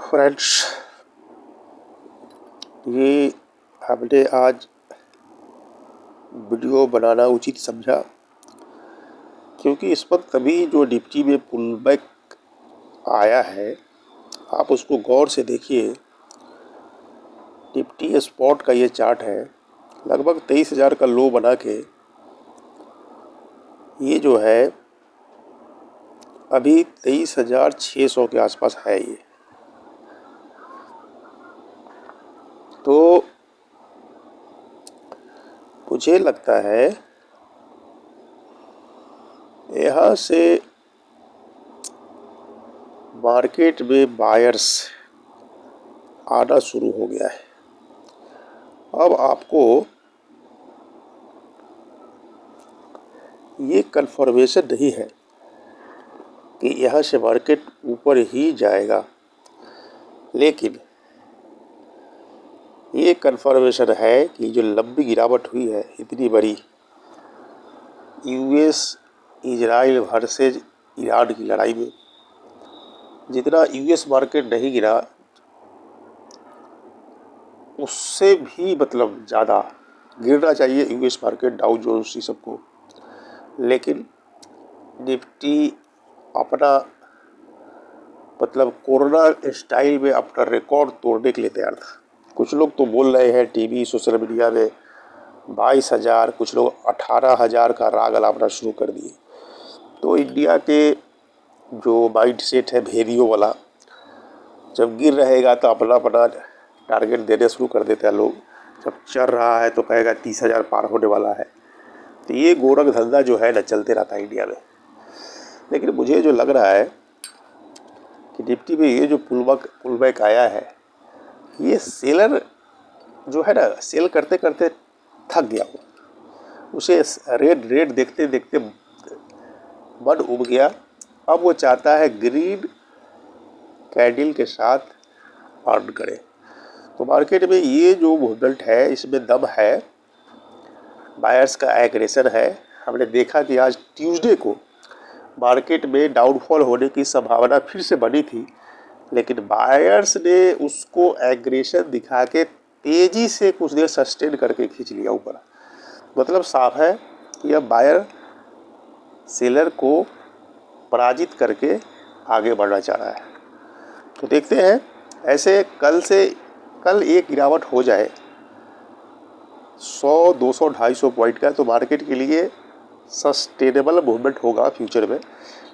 Friends, ये हमने आज वीडियो बनाना उचित समझा क्योंकि इस वक्त अभी जो निफ्टी में पुल बैक आया है, आप उसको गौर से देखिए। निफ्टी स्पॉट का ये चार्ट है, लगभग 23,000 का लो बना के ये जो है अभी 23,600 के आसपास है। ये तो मुझे लगता है यहाँ से मार्केट में बायर्स आना शुरू हो गया है। अब आपको ये कंफर्मेशन नहीं है कि यहाँ से मार्केट ऊपर ही जाएगा, लेकिन ये कंफर्मेशन है कि जो लंबी गिरावट हुई है इतनी बड़ी, यूएस इजराइल वर्सेज ईरान की लड़ाई में जितना यूएस मार्केट नहीं गिरा, उससे भी मतलब ज़्यादा गिरना चाहिए यूएस मार्केट, डाउ जोन्स ही सबको। लेकिन निफ्टी अपना मतलब कोरोना स्टाइल में अपना रिकॉर्ड तोड़ने के लिए तैयार था। कुछ लोग तो बोल रहे हैं टीवी सोशल मीडिया में 22,000, कुछ लोग 18,000 का राग अलापना शुरू कर दिए। तो इंडिया के जो माइंड सेट है भेड़ियों वाला, जब गिर रहेगा तो अपना अपना टारगेट देने शुरू कर देते हैं लोग। जब चल रहा है तो कहेगा 30,000 पार होने वाला है। तो ये गोरख धंधा जो है ना चलते रहता है इंडिया में। लेकिन मुझे जो लग रहा है कि निफ्टी में ये जो पुल बैक आया है, ये सेलर जो है ना सेल करते करते थक गया हो, उसे रेट देखते देखते मन उब गया। अब वो चाहता है ग्रीन कैंडल के साथ अर्न करे। तो मार्केट में ये जो मूवमेंट है इसमें दम है, बायर्स का एग्रेशन है। हमने देखा कि आज ट्यूसडे को मार्केट में डाउनफॉल होने की संभावना फिर से बनी थी, लेकिन बायर्स ने उसको एग्रेशन दिखा के तेज़ी से कुछ देर सस्टेन करके खींच लिया ऊपर। मतलब साफ है कि अब बायर सेलर को पराजित करके आगे बढ़ना चाह रहा है। तो देखते हैं, ऐसे कल एक गिरावट हो जाए 100, 200, 250 पॉइंट का, तो मार्केट के लिए सस्टेनेबल मूवमेंट होगा फ्यूचर में।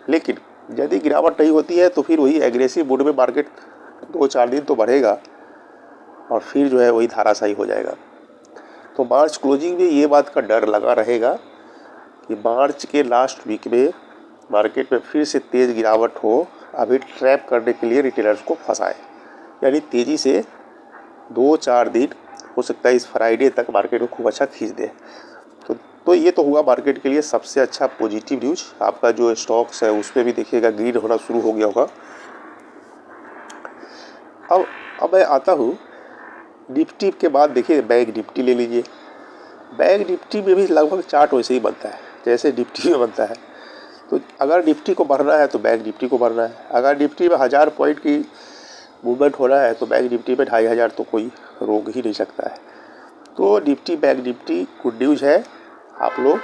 लेकिन यदि गिरावट नहीं होती है तो फिर वही एग्रेसिव मूड में मार्केट 2-4 दिन तो बढ़ेगा और फिर जो है वही धाराशायी हो जाएगा। तो मार्च क्लोजिंग में ये बात का डर लगा रहेगा कि मार्च के लास्ट वीक में मार्केट में फिर से तेज़ गिरावट हो, अभी ट्रैप करने के लिए रिटेलर्स को फंसाए, यानी तेज़ी से 2-4 दिन हो सकता है इस फ्राइडे तक मार्केट को खूब अच्छा खींच दे। तो ये तो हुआ मार्केट के लिए सबसे अच्छा पॉजिटिव न्यूज़। आपका जो स्टॉक्स है उस पर भी देखिएगा ग्रीन होना शुरू हो गया होगा। अब मैं आता हूँ निफ्टी के बाद। देखिए बैंक निफ्टी ले लीजिए। बैंक निफ्टी में भी लगभग चार्ट वैसे ही बनता है जैसे निफ्टी में बनता है। तो अगर निफ्टी को बढ़ना है तो बैंक निफ्टी को बढ़ना है। अगर निफ्टी में 1000 पॉइंट की मूवमेंट होना है तो बैंक निफ्टी में 2500 तो कोई रोक ही नहीं सकता है। तो Nifty bank Nifty good news है। आप लोग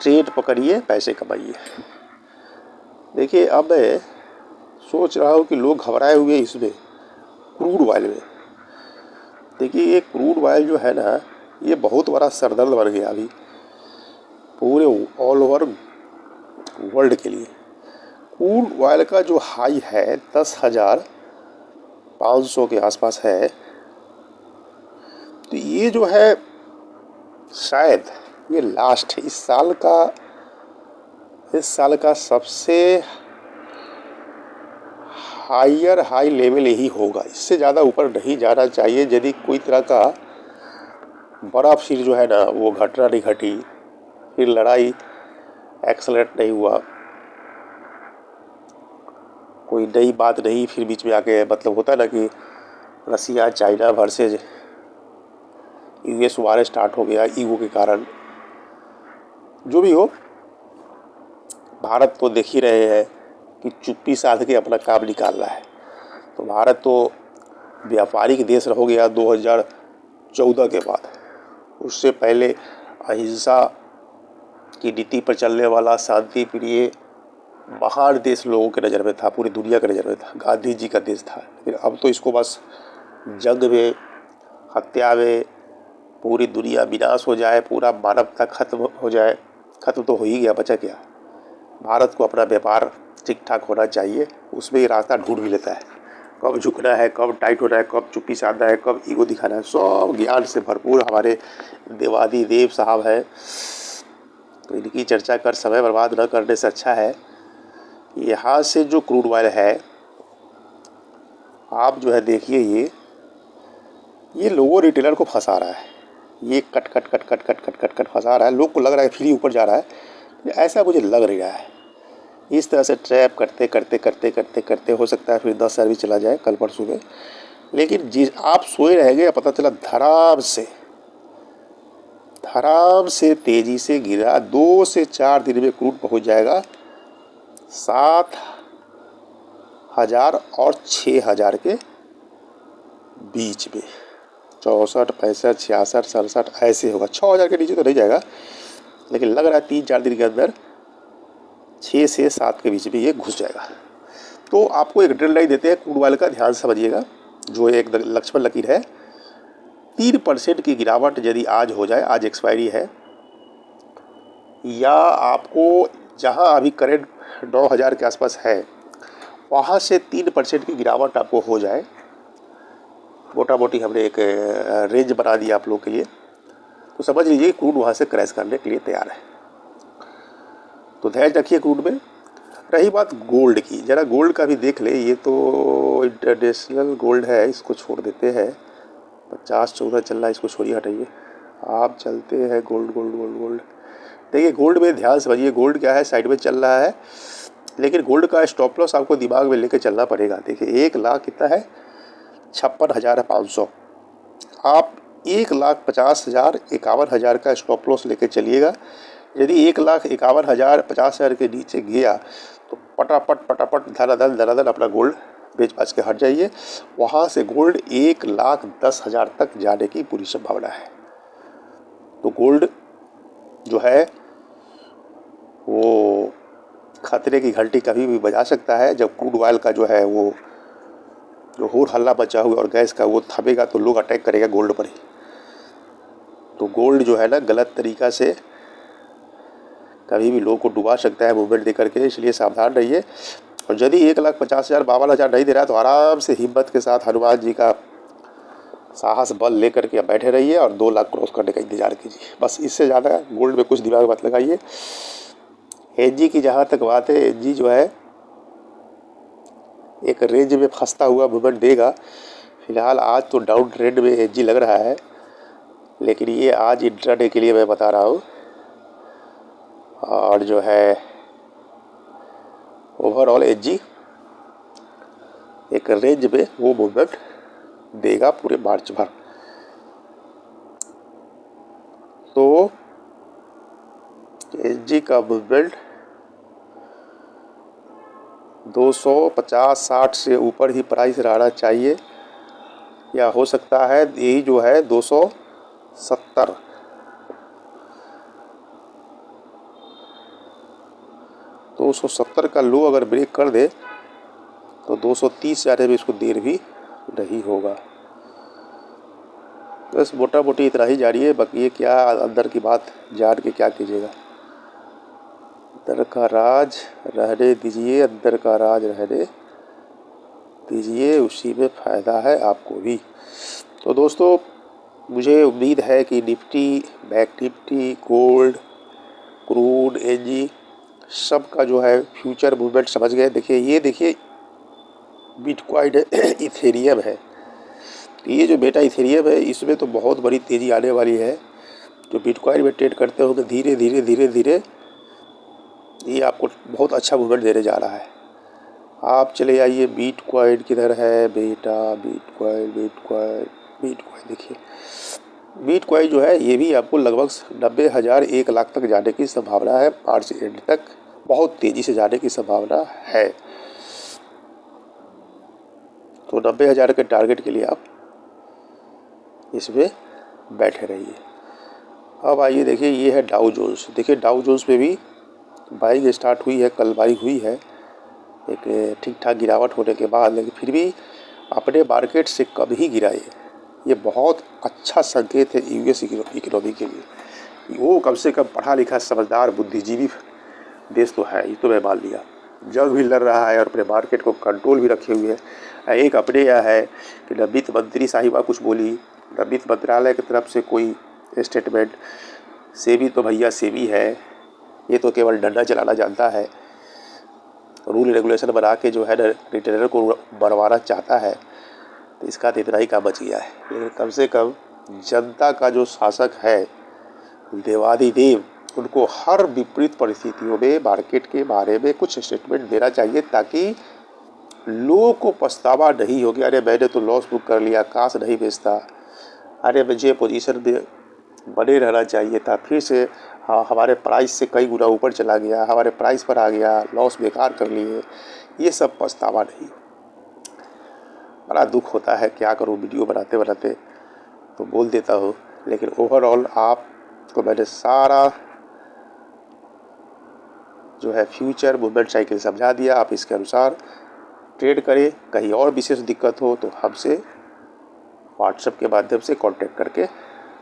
ट्रेड पकड़िए, पैसे कमाइए। देखिए अब मैं सोच रहा हूँ कि लोग घबराए हुए इसमें क्रूड ऑयल में। देखिए ये क्रूड ऑयल जो है ना, ये बहुत बड़ा सरदर्द बन गया अभी पूरे ऑल ओवर वर्ल्ड के लिए। क्रूड ऑयल का जो हाई है 10,500 के आसपास है। तो ये जो है शायद ये लास्ट है इस साल का सबसे हाई लेवल यही होगा। इससे ज़्यादा ऊपर नहीं जाना चाहिए। यदि कोई तरह का बड़ा फिर जो है ना वो घटना नहीं घटी, फिर लड़ाई एक्सलेट नहीं हुआ, कोई नई बात नहीं फिर बीच में आके, मतलब होता है ना कि रसिया चाइना वर्सेज यूएस वार स्टार्ट हो गया ईगो के कारण। जो भी हो, भारत तो देख ही रहे हैं कि चुप्पी साध के अपना काम निकालना है। तो भारत तो व्यापारिक देश हो गया 2014 के बाद। उससे पहले अहिंसा की नीति पर चलने वाला शांति प्रिय महान देश लोगों के नज़र में था, पूरी दुनिया के नज़र में था, गांधी जी का देश था। लेकिन अब तो इसको बस जंग में, हत्या में पूरी दुनिया विनाश हो जाए, पूरा मानवता खत्म हो जाए। खत्म तो हो ही गया, बचा क्या। भारत को अपना व्यापार ठीक ठाक होना चाहिए, उसमें ये रास्ता ढूंढ भी लेता है। कब झुकना है, कब टाइट होना है, कब चुप्पी साधना है, कब ईगो दिखाना है, सब ज्ञान से भरपूर हमारे देवादी देव साहब है। तो इनकी चर्चा कर समय बर्बाद न करने से अच्छा है यहाँ से जो क्रूड ऑयल है, आप जो है देखिए, ये लोगों रिटेलर को फंसा रहा है। ये cut cut cut cut cut cut cut cut फंसा रहा है। लोग को लग रहा है फ्री ऊपर जा रहा है, ऐसा मुझे लग रहा है। इस तरह से ट्रैप करते करते करते करते करते हो सकता है फिर 10 सर्विस चला जाए कल परसों में। लेकिन जिस आप सोए रहेंगे, पता चला धराम से तेजी से गिरा। 2 से 4 दिन में क्रूड पहुंच जाएगा 7,000 और 6,000 के बीच में। 64, 65, 66, 67 ऐसे होगा। 6,000 के नीचे तो नहीं जाएगा, लेकिन लग रहा है 3-4 दिन के अंदर 6 से 7 के बीच में ये घुस जाएगा। तो आपको एक ड्रिल लाइन देते हैं क्रूड ऑयल का, ध्यान समझिएगा। जो एक लक्ष्मण लकीर है, 3% की गिरावट यदि आज हो जाए, आज एक्सपायरी है, या आपको जहां अभी करेंट 9,000 के आसपास है वहां से 3% की गिरावट आपको हो जाए, मोटा मोटी हमने एक रेंज बना दिया आप लोग के लिए, तो समझ लीजिए क्रूड वहाँ से क्रैश करने के लिए तैयार है। तो ध्यान रखिए क्रूड में। रही बात गोल्ड की, ज़रा गोल्ड का भी देख ले। ये तो इंटरनेशनल गोल्ड है, इसको छोड़ देते हैं। 50-14 चल रहा है, इसको छोड़िए, हटाइए। आप चलते हैं गोल्ड गोल्ड गोल्ड गोल्ड। देखिए गोल्ड में ध्यान समझिए, गोल्ड क्या है, साइड में चल रहा है, लेकिन गोल्ड का स्टॉप लॉस आपको दिमाग में लेकर चलना पड़ेगा। देखिए 1 लाख कितना है, 56,500। आप 1,50,000 51,000 का स्टॉप लॉस लेके चलिएगा। यदि 1,51,000 50,000 के नीचे गया तो पटापट धनाधन अपना गोल्ड बेच बाच के हट जाइए। वहाँ से गोल्ड 1,10,000 तक जाने की पूरी संभावना है। तो गोल्ड जो है वो खतरे की घंटी कभी भी बजा सकता है। जब क्रूड ऑयल का जो है वो जो होर हल्ला बचा हुआ और गैस का वो थमेगा तो लोग अटैक करेगा गोल्ड पर ही। तो गोल्ड जो है ना, गलत तरीक़ा से कभी भी लोगों को डुबा सकता है मूवमेंट दे करके, इसलिए सावधान रहिए। और यदि 1,50,000 52,000 नहीं दे रहा है तो आराम से हिम्मत के साथ हनुमान जी का साहस बल ले करके बैठे रहिए और 2 लाख क्रॉस करने का इंतजार कीजिए। बस इससे ज़्यादा गोल्ड में कुछ दिमाग मत लगाइए। एनजी की जहाँ तक बात है, एनजी जो है एक रेंज में फंसता हुआ मूवमेंट देगा। फिलहाल आज तो डाउन ट्रेंड में एनजी लग रहा है, लेकिन ये आज इंट्राडे के लिए मैं बता रहा हूँ। और जो है ओवरऑल एनजी एक रेंज में वो मूवमेंट देगा पूरे मार्च भर। तो एनजी का मूवमेंट 250-60 से ऊपर ही प्राइस रहना चाहिए, या हो सकता है यही जो है 270। तो 270 का लो अगर ब्रेक कर दे तो 230 जाने में इसको देर भी नहीं होगा। बस मोटा मोटी इतना ही जानिए, बाकी ये क्या अंदर की बात जान के क्या कीजिएगा। अंदर का राज रहने दीजिए, अंदर का राज रहने दीजिए, उसी में फ़ायदा है आपको भी। तो दोस्तों, मुझे उम्मीद है कि Nifty, bank Nifty, gold, crude, NG सब का जो है फ्यूचर मूवमेंट समझ गए। देखिए ये देखिए बिटकॉइन है, इथेरियम है। ये जो बेटा इथेरियम है, इसमें तो बहुत बड़ी तेज़ी आने वाली है। जो बिटकॉइन में ट्रेड करते होंगे, धीरे धीरे धीरे धीरे ये आपको बहुत अच्छा मूवमेंट देने जा रहा है। आप चले आइए, बिटकॉइन किधर है बेटा, बिटकॉइन बिटकॉइन बिटकॉइन देखिए, बिटकॉइन जो है ये भी आपको लगभग 90,000 1 लाख तक जाने की संभावना है। मार्च एंड तक बहुत तेज़ी से जाने की संभावना है। तो 90,000 के टारगेट के लिए आप इसमें बैठे रहिए। अब आइए देखिए, ये है डाउ जोन्स। देखिए डाउ जोन्स में भी बाइंग स्टार्ट हुई है, कल बाइंग हुई है एक ठीक ठाक गिरावट होने के बाद, लेकिन फिर भी अपने मार्केट से कम ही गिरा ये बहुत अच्छा संकेत है यूएस इकोनॉमी के लिए। वो कम से कम पढ़ा लिखा समझदार बुद्धिजीवी देश तो है, ये तो मैं मान लिया। जंग भी लड़ रहा है और अपने मार्केट को कंट्रोल भी रखे हुए है। एक अपने यह है कि न वित्त मंत्री साहिबा कुछ बोली, न वित्त मंत्रालय की तरफ से कोई स्टेटमेंट। सेबी तो भैया सेबी है, ये तो केवल डंडा चलाना जानता है, रूल रेगुलेशन बना के जो है ना रिटेलर को बढ़वाना चाहता है। तो इसका तो इतना ही काम बच गया है। लेकिन कम से कम जनता का जो शासक है देवाधिदेव, उनको हर विपरीत परिस्थितियों में मार्केट के बारे में कुछ स्टेटमेंट देना चाहिए, ताकि लोगों को पछतावा नहीं हो गया, अरे मैंने तो लॉस बुक कर लिया, काश नहीं बेचता, अरे मुझे पोजीशन में बने रहना चाहिए था, फिर से हमारे प्राइस से कई गुना ऊपर चला गया, हमारे प्राइस पर आ गया, लॉस बेकार कर लिए। ये सब पछतावा नहीं। बड़ा दुख होता है, क्या करूँ, वीडियो बनाते बनाते तो बोल देता हूँ, लेकिन ओवरऑल आपको मैंने सारा जो है फ्यूचर मूवमेंट साइकिल समझा दिया। आप इसके अनुसार ट्रेड करें। कहीं और विशेष दिक्कत हो तो हमसे व्हाट्सएप के माध्यम से कांटेक्ट करके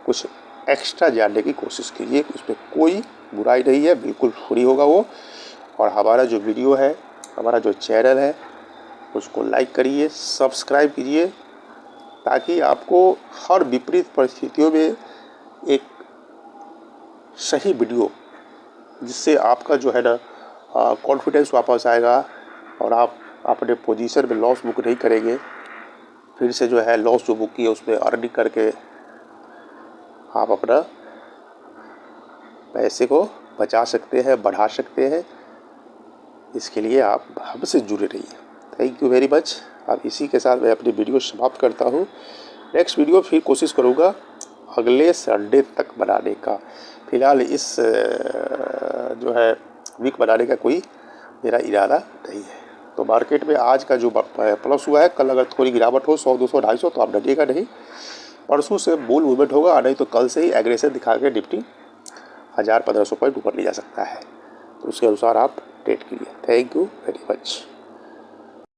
कुछ एक्स्ट्रा जानने की कोशिश कीजिए। उसमें कोई बुराई नहीं है, बिल्कुल फ्री होगा वो। और हमारा जो वीडियो है, हमारा जो चैनल है, उसको लाइक करिए, सब्सक्राइब कीजिए, ताकि आपको हर विपरीत परिस्थितियों में एक सही वीडियो, जिससे आपका जो है ना कॉन्फिडेंस वापस आएगा और आप अपने पोजीशन में लॉस बुक नहीं करेंगे। फिर से जो है लॉस जो बुक की है उसमें अर्निंग करके आप अपना पैसे को बचा सकते हैं, बढ़ा सकते हैं। इसके लिए आप हमसे जुड़े रहिए। Thank you very much. अब इसी के साथ मैं अपनी वीडियो समाप्त करता हूँ। नेक्स्ट वीडियो फिर कोशिश करूँगा अगले संडे तक बनाने का। फ़िलहाल इस जो है वीक बनाने का कोई मेरा इरादा नहीं है। तो मार्केट में आज का जो प्लस हुआ है, कल अगर थोड़ी गिरावट हो 100, 200, 250, तो आप डरिएगा नहीं। परसों से बुल मूवमेंट होगा, नहीं तो कल से ही एग्रेशन दिखा के निफ्टी 1000-1500 पॉइंट ऊपर ले जा सकता है। तो उसके अनुसार आप ट्रेड कीजिए। Thank you very much.